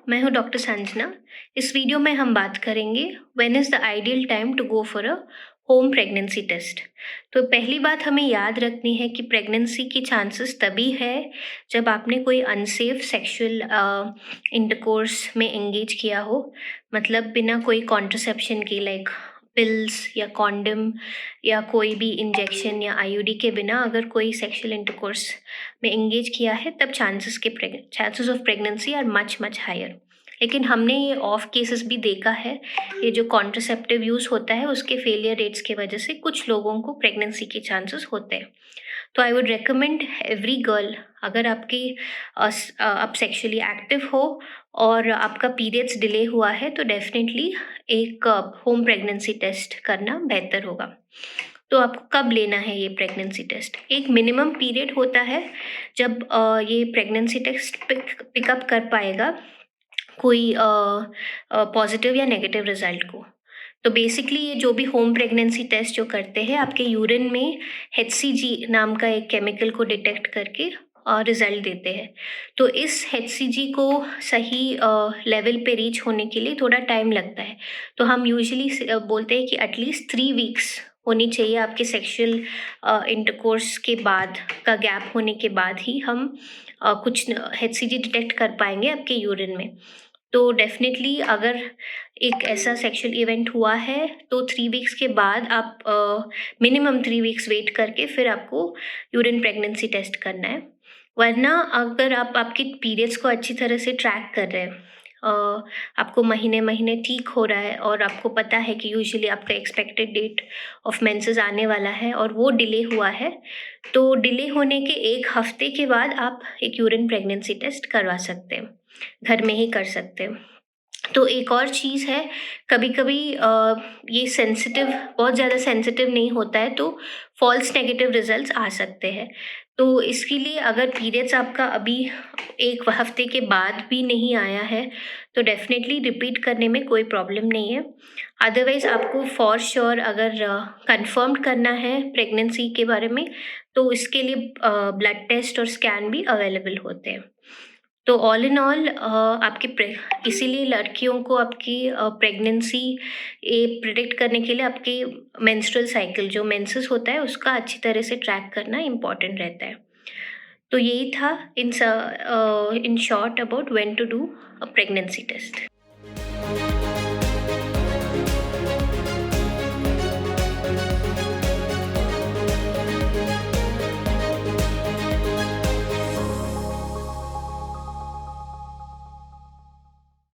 मैं हूँ डॉक्टर संजना। इस वीडियो में हम बात करेंगे when is the ideal time to go for a home pregnancy test. तो पहली बात हमें याद रखनी है कि प्रेगनेंसी की चांसेस तभी है जब आपने कोई अनसेफ सेक्सुअल इंटरकोर्स में एंगेज किया हो, मतलब बिना कोई कॉन्ट्रसेप्शन के, लाइक पिल्स या कॉन्डम या कोई भी इंजेक्शन या आईयूडी के बिना अगर कोई सेक्सुअल इंटरकोर्स में एंगेज किया है, तब chances of pregnancy are much much higher. लेकिन हमने ये ऑफ केसेस भी देखा है, ये जो कॉन्ट्रसेप्टिव यूज़ होता है उसके फेलियर रेट्स की वजह से कुछ लोगों को प्रेगनेंसी के चांसेस होते हैं। तो I would recommend every girl, अगर आप सेक्सुअली एक्टिव हो और आपका पीरियड्स डिले हुआ है तो डेफिनेटली एक होम प्रेगनेंसी टेस्ट करना बेहतर होगा। तो आपको कब लेना है ये प्रेगनेंसी टेस्ट? एक मिनिमम पीरियड होता है जब ये प्रेगनेंसी टेस्ट पिकअप कर पाएगा कोई पॉजिटिव या नेगेटिव रिजल्ट को। तो बेसिकली ये जो भी होम प्रेगनेंसी टेस्ट जो करते हैं, आपके यूरिन में HCG नाम का एक केमिकल को डिटेक्ट करके रिजल्ट देते हैं। तो इस HCG को सही लेवल पे रीच होने के लिए थोड़ा टाइम लगता है। तो हम यूजुअली बोलते हैं कि एटलीस्ट 3 वीक्स होनी चाहिए आपके सेक्सुअल इंटरकोर्स के बाद का गैप होने के बाद ही हम कुछ HCG डिटेक्ट कर पाएंगे आपके यूरिन में। तो डेफिनेटली अगर एक ऐसा सेक्सुअल इवेंट हुआ है तो 3 वीक्स के बाद आप मिनिमम 3 वीक्स वेट करके फिर आपको यूरिन प्रेगनेंसी टेस्ट करना है। वरना अगर आप आपके पीरियड्स को अच्छी तरह से ट्रैक कर रहे हैं, आपको महीने महीने ठीक हो रहा है और आपको पता है कि यूजुअली आपका एक्सपेक्टेड डेट ऑफ मेंसेस आने वाला है और वो डिले हुआ है, तो डिले होने के 1 हफ्ते के बाद आप एक यूरिन प्रेगनेंसी टेस्ट करवा सकते हैं, घर में ही कर सकते हैं। तो एक और चीज़ है, कभी-कभी ये बहुत ज़्यादा सेंसिटिव नहीं होता है तो फॉल्स नेगेटिव रिजल्ट्स आ सकते हैं। तो इसके लिए अगर पीरियड्स आपका अभी 1 हफ्ते के बाद भी नहीं आया है तो डेफ़िनेटली रिपीट करने में कोई प्रॉब्लम नहीं है। अदरवाइज़ आपको फॉर श्योर अगर कन्फर्म्ड करना है प्रेगनेंसी के बारे में, तो इसके लिए ब्लड टेस्ट और स्कैन भी अवेलेबल होते हैं। तो ऑल इन ऑल इसीलिए लड़कियों को आपकी प्रेगनेंसी ये प्रिडिक्ट करने के लिए आपकी मेंस्ट्रुअल साइकिल जो मेंसेस होता है उसका अच्छी तरह से ट्रैक करना इम्पॉर्टेंट रहता है। तो यही था in short about when to do a pregnancy test.